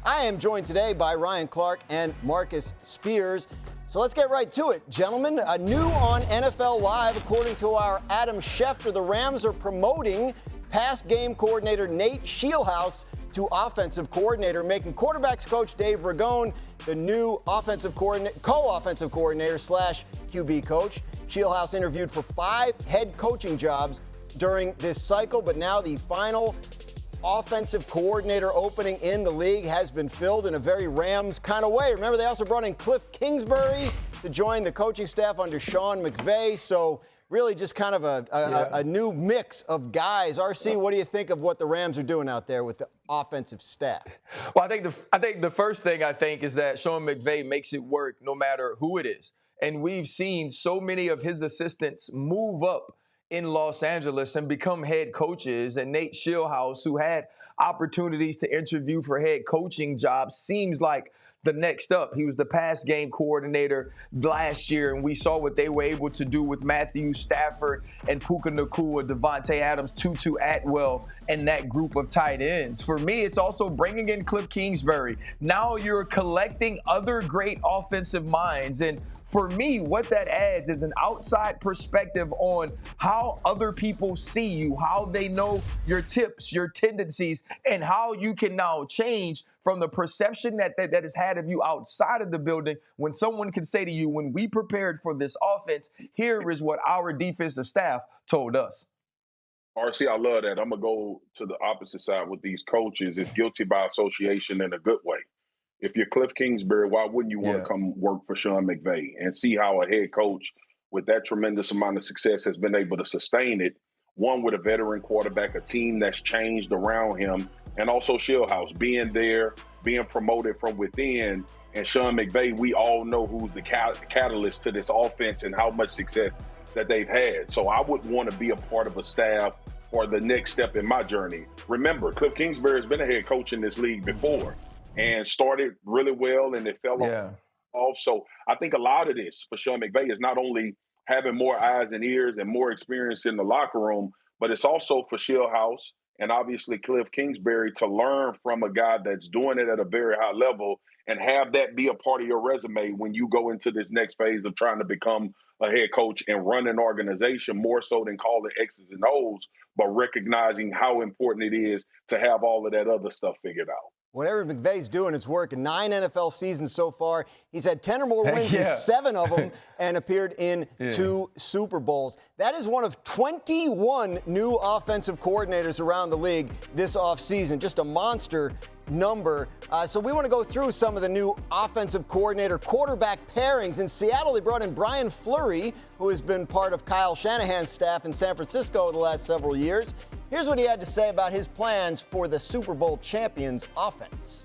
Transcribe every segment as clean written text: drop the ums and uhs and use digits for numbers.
I am joined today by Ryan Clark and Marcus Spears. So let's get right to it, gentlemen. New on NFL Live, according to our Adam Schefter, the Rams are promoting pass game coordinator Nate Scheelhaase to offensive coordinator, making quarterbacks coach Dave Ragone the new offensive coordinator, co-offensive coordinator slash QB coach. Scheelhaase interviewed for 5 head coaching jobs during this cycle, but now the final offensive coordinator opening in the league has been filled in a very Rams kind of way. Remember, they also brought in Cliff Kingsbury to join the coaching staff under Sean McVay. So really just kind of a new mix of guys. RC, what do you think of what the Rams are doing out there with the offensive staff? Well, I think the first thing is that Sean McVay makes it work no matter who it is. And we've seen so many of his assistants move up in Los Angeles and become head coaches. And Nate Scheelhaase, who had opportunities to interview for head coaching jobs, seems like the next up. He was the pass game coordinator last year, and we saw what they were able to do with Matthew Stafford and Puka Nacua, Devontae Adams, Tutu Atwell, and that group of tight ends. For me, it's also bringing in Cliff Kingsbury. Now you're collecting other great offensive minds, and for me, what that adds is an outside perspective on how other people see you, how they know your tips, your tendencies, and how you can now change from the perception that is had of you outside of the building. When someone can say to you, when we prepared for this offense, here is what our defensive staff told us. RC, I love that. I'm going to go to the opposite side with these coaches. It's guilty by association in a good way. If you're Cliff Kingsbury, why wouldn't you want to come work for Sean McVay and see how a head coach with that tremendous amount of success has been able to sustain it? One, with a veteran quarterback, a team that's changed around him, and also Scheelhaase being there, being promoted from within. And Sean McVay, we all know who's the catalyst to this offense and how much success that they've had. So I would want to be a part of a staff for the next step in my journey. Remember, Cliff Kingsbury has been a head coach in this league before and started really well, and it fell off. So I think a lot of this for Sean McVay is not only having more eyes and ears and more experience in the locker room, but it's also for Scheelhaase and obviously Cliff Kingsbury to learn from a guy that's doing it at a very high level and have that be a part of your resume when you go into this next phase of trying to become a head coach and run an organization, more so than calling X's and O's, but recognizing how important it is to have all of that other stuff figured out. Whatever McVay's doing, it's working. 9 NFL seasons so far. He's had 10 or more wins in 7 of them and appeared in 2 Super Bowls. That is one of 21 new offensive coordinators around the league this offseason. Just a monster number. So we want to go through some of the new offensive coordinator quarterback pairings. In Seattle, they brought in Brian Fleury, who has been part of Kyle Shanahan's staff in San Francisco the last several years. Here's what he had to say about his plans for the Super Bowl champions offense.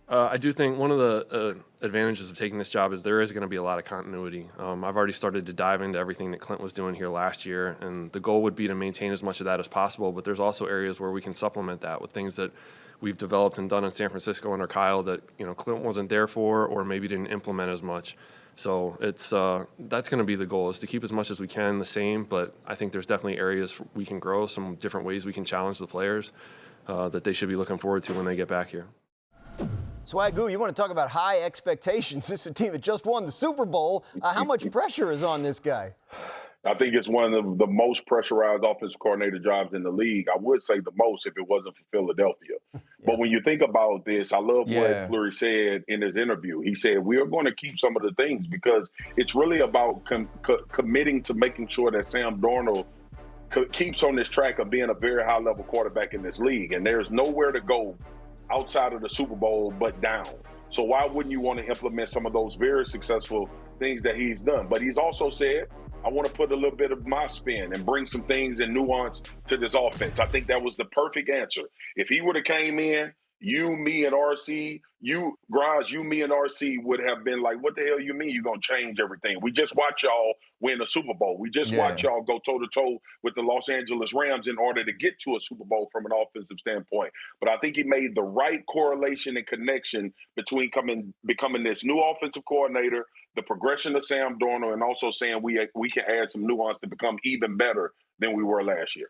I do think one of the advantages of taking this job is there is going to be a lot of continuity. I've already started to dive into everything that Clint was doing here last year, and the goal would be to maintain as much of that as possible, but there's also areas where we can supplement that with things that we've developed and done in San Francisco under Kyle that, Clint wasn't there for or maybe didn't implement as much. So it's that's going to be the goal, is to keep as much as we can the same, but I think there's definitely areas we can grow, some different ways we can challenge the players that they should be looking forward to when they get back here. Swagu, you want to talk about high expectations. This is a team that just won the Super Bowl. How much pressure is on this guy? I think it's one of the most pressurized offensive coordinator jobs in the league. I would say the most if it wasn't for Philadelphia. But when you think about this, I love what Fleury said in his interview. He said, we are going to keep some of the things because it's really about committing to making sure that Sam Darnold keeps on this track of being a very high-level quarterback in this league. And there's nowhere to go outside of the Super Bowl but down. So why wouldn't you want to implement some of those very successful things that he's done? But he's also said, I want to put a little bit of my spin and bring some things and nuance to this offense. I think that was the perfect answer. If he would have came in, you, me, and RC, you, me, and RC would have been like, what the hell you mean you're going to change everything? We just watch y'all win a Super Bowl. We just watch y'all go toe-to-toe with the Los Angeles Rams in order to get to a Super Bowl from an offensive standpoint. But I think he made the right correlation and connection between becoming this new offensive coordinator, the progression of Sam Darnold, and also saying we can add some nuance to become even better than we were last year.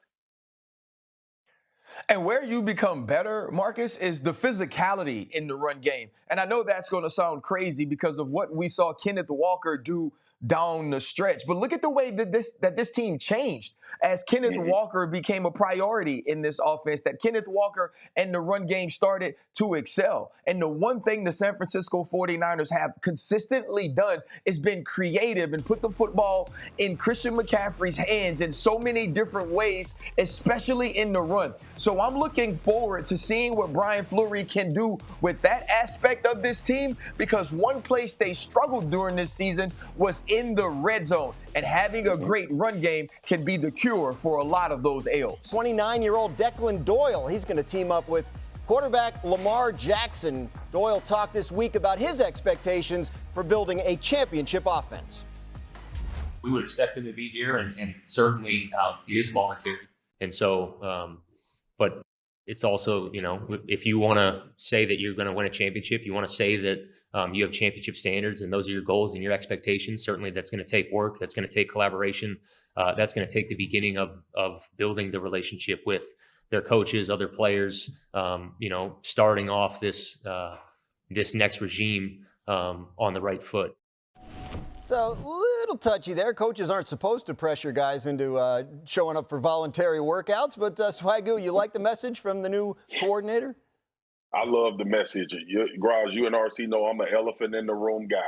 And where you become better, Marcus, is the physicality in the run game. And I know that's going to sound crazy because of what we saw Kenneth Walker do down the stretch. But look at the way that this team changed as Kenneth Walker became a priority in this offense, that Kenneth Walker and the run game started to excel. And the one thing the San Francisco 49ers have consistently done is been creative and put the football in Christian McCaffrey's hands in so many different ways, especially in the run. So I'm looking forward to seeing what Brian Fleury can do with that aspect of this team, because one place they struggled during this season was in the red zone, and having a great run game can be the cure for a lot of those ails. 29-year-old Declan Doyle, he's going to team up with quarterback Lamar Jackson. Doyle talked this week about his expectations for building a championship offense. We would expect him to be here, and certainly he is voluntary. And so, but it's also, if you want to say that you're going to win a championship, you want to say that you have championship standards and those are your goals and your expectations. Certainly that's going to take work. That's going to take collaboration. That's going to take the beginning of building the relationship with their coaches, other players, starting off this next regime on the right foot. So a little touchy there. Coaches aren't supposed to pressure guys into showing up for voluntary workouts. But Swagu, you like the message from the new coordinator? I love the message. Graz, you and RC know I'm an elephant in the room guy.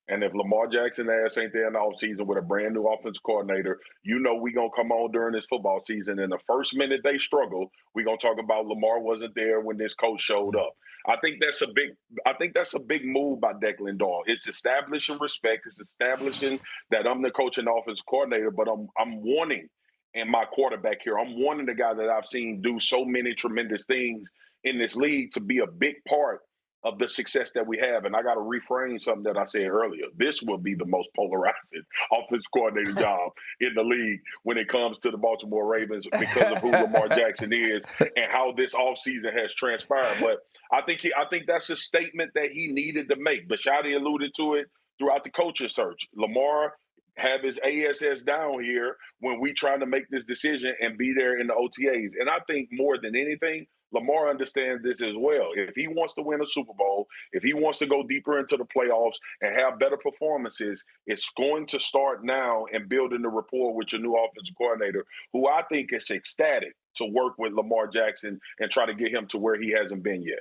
And if Lamar Jackson ass ain't there in the offseason with a brand new offensive coordinator, we going to come on during this football season. And the first minute they struggle, we going to talk about Lamar wasn't there when this coach showed up. I think that's a big move by Declan Doyle. It's establishing respect. It's establishing that I'm the coach and offensive coordinator, but I'm wanting, and my quarterback here, I'm wanting the guy that I've seen do so many tremendous things in this league to be a big part of the success that we have. And I got to reframe something that I said earlier. This will be the most polarizing offensive coordinator job in the league when it comes to the Baltimore Ravens because of who Lamar Jackson is and how this offseason has transpired. But I think that's a statement that he needed to make. Bashadi alluded to it throughout the coaching search. Lamar have his ASS down here when we trying to make this decision and be there in the OTAs. And I think more than anything, Lamar understands this as well. If he wants to win a Super Bowl, if he wants to go deeper into the playoffs and have better performances, it's going to start now and building the rapport with your new offensive coordinator, who I think is ecstatic to work with Lamar Jackson and try to get him to where he hasn't been yet.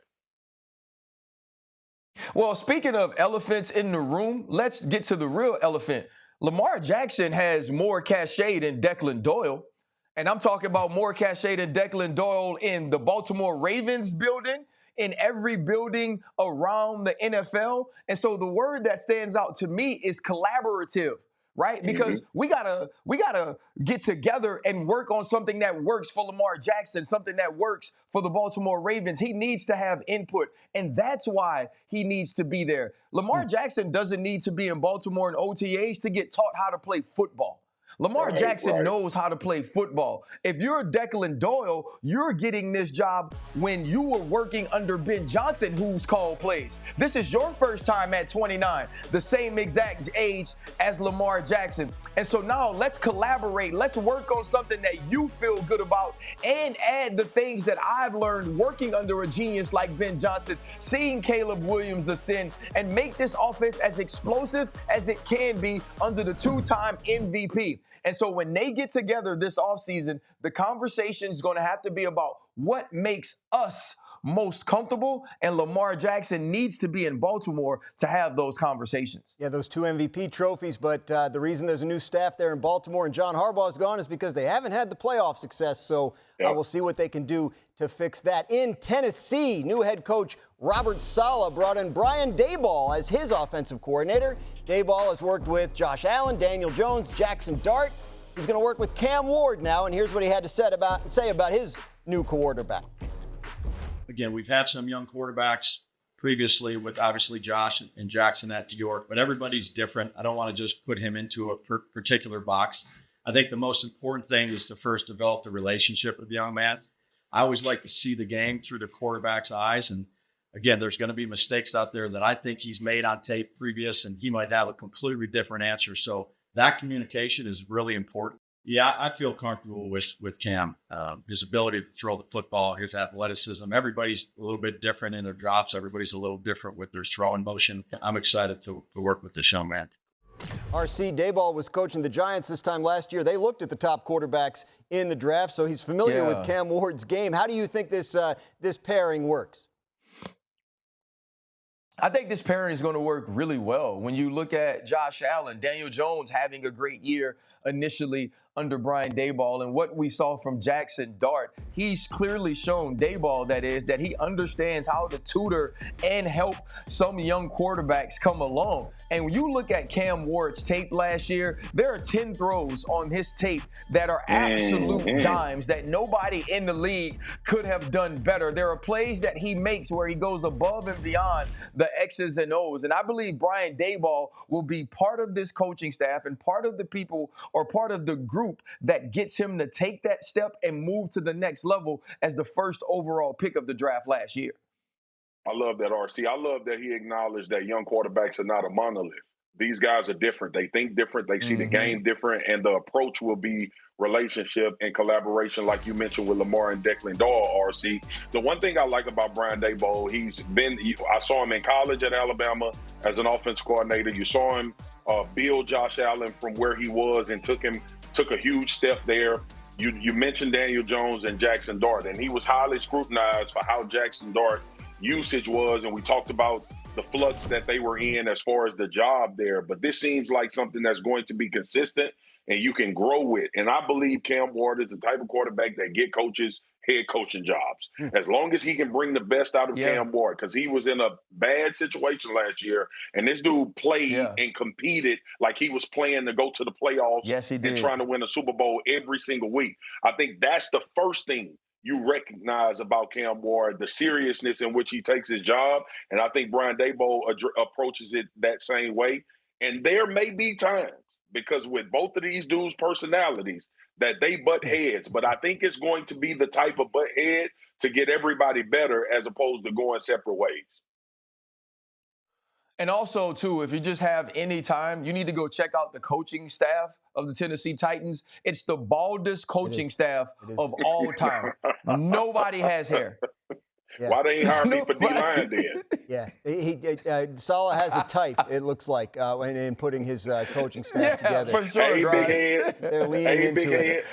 Well, speaking of elephants in the room, let's get to the real elephant. Lamar Jackson has more cachet than Declan Doyle. And I'm talking about more cachet than Declan Doyle in the Baltimore Ravens building, in every building around the NFL. And so the word that stands out to me is collaborative, right? Because we gotta get together and work on something that works for Lamar Jackson, something that works for the Baltimore Ravens. He needs to have input, and that's why he needs to be there. Lamar Jackson doesn't need to be in Baltimore in OTAs to get taught how to play football. Lamar Jackson knows how to play football. If you're Declan Doyle, you're getting this job when you were working under Ben Johnson, who's called plays. This is your first time at 29, the same exact age as Lamar Jackson. And so now let's collaborate. Let's work on something that you feel good about and add the things that I've learned working under a genius like Ben Johnson, seeing Caleb Williams ascend, and make this offense as explosive as it can be under the two-time MVP. And so when they get together this offseason, the conversation is going to have to be about what makes us most comfortable, and Lamar Jackson needs to be in Baltimore to have those conversations. Yeah, those two MVP trophies, but the reason there's a new staff there in Baltimore and John Harbaugh is gone is because they haven't had the playoff success, so we'll see what they can do to fix that. In Tennessee, new head coach Robert Saleh brought in Brian Daboll as his offensive coordinator. Daboll has worked with Josh Allen, Daniel Jones, Jackson Dart. He's going to work with Cam Ward now, and here's what he had to say about his new quarterback. Again, we've had some young quarterbacks previously with obviously Josh and Jackson at New York, but everybody's different. I don't want to just put him into a particular box. I think the most important thing is to first develop the relationship with the young man. I always like to see the game through the quarterback's eyes. And again, there's going to be mistakes out there that I think he's made on tape previous, and he might have a completely different answer. So that communication is really important. Yeah, I feel comfortable with Cam. His ability to throw the football, his athleticism. Everybody's a little bit different in their drops. Everybody's a little different with their throwing motion. I'm excited to work with this young man. RC Daboll was coaching the Giants this time last year. They looked at the top quarterbacks in the draft, so he's familiar with Cam Ward's game. How do you think this pairing works? I think this pairing is going to work really well. When you look at Josh Allen, Daniel Jones having a great year initially under Brian Daboll, and what we saw from Jackson Dart, he's clearly shown, Daboll that is, that he understands how to tutor and help some young quarterbacks come along. And when you look at Cam Ward's tape last year, there are 10 throws on his tape that are absolute dimes that nobody in the league could have done better. There are plays that he makes where he goes above and beyond the X's and O's. And I believe Brian Daboll will be part of this coaching staff and part of the people or part of the group that gets him to take that step and move to the next level as the first overall pick of the draft last year. I love that, RC. I love that he acknowledged that young quarterbacks are not a monolith. These guys are different. They think different. They see the game different. And the approach will be relationship and collaboration, like you mentioned with Lamar and Declan Doyle, RC. The one thing I like about Brian Daboll, I saw him in college at Alabama as an offense coordinator. You saw him build Josh Allen from where he was and took a huge step there. You mentioned Daniel Jones and Jackson Dart, and he was highly scrutinized for how Jackson Dart usage was, and we talked about the flux that they were in as far as the job there. But this seems like something that's going to be consistent and you can grow with. And I believe Cam Ward is the type of quarterback that get coaches head coaching jobs. As long as he can bring the best out of Cam Ward, because he was in a bad situation last year, and this dude played and competed like he was playing to go to the playoffs. Yes, he did. And trying to win a Super Bowl every single week. I think that's the first thing you recognize about Cam Ward, the seriousness in which he takes his job. And I think Brian Daboll approaches it that same way. And there may be times, because with both of these dudes' personalities, that they butt heads. But I think it's going to be the type of butt head to get everybody better as opposed to going separate ways. And also, too, if you just have any time, you need to go check out the coaching staff of the Tennessee Titans. It's the baldest coaching staff of all time. Nobody has hair. Yeah. Why they ain't hired me for D-line then? Yeah, Saleh has a type, it looks like, in putting his coaching staff together. For sure, hey, big head. They're leaning into it.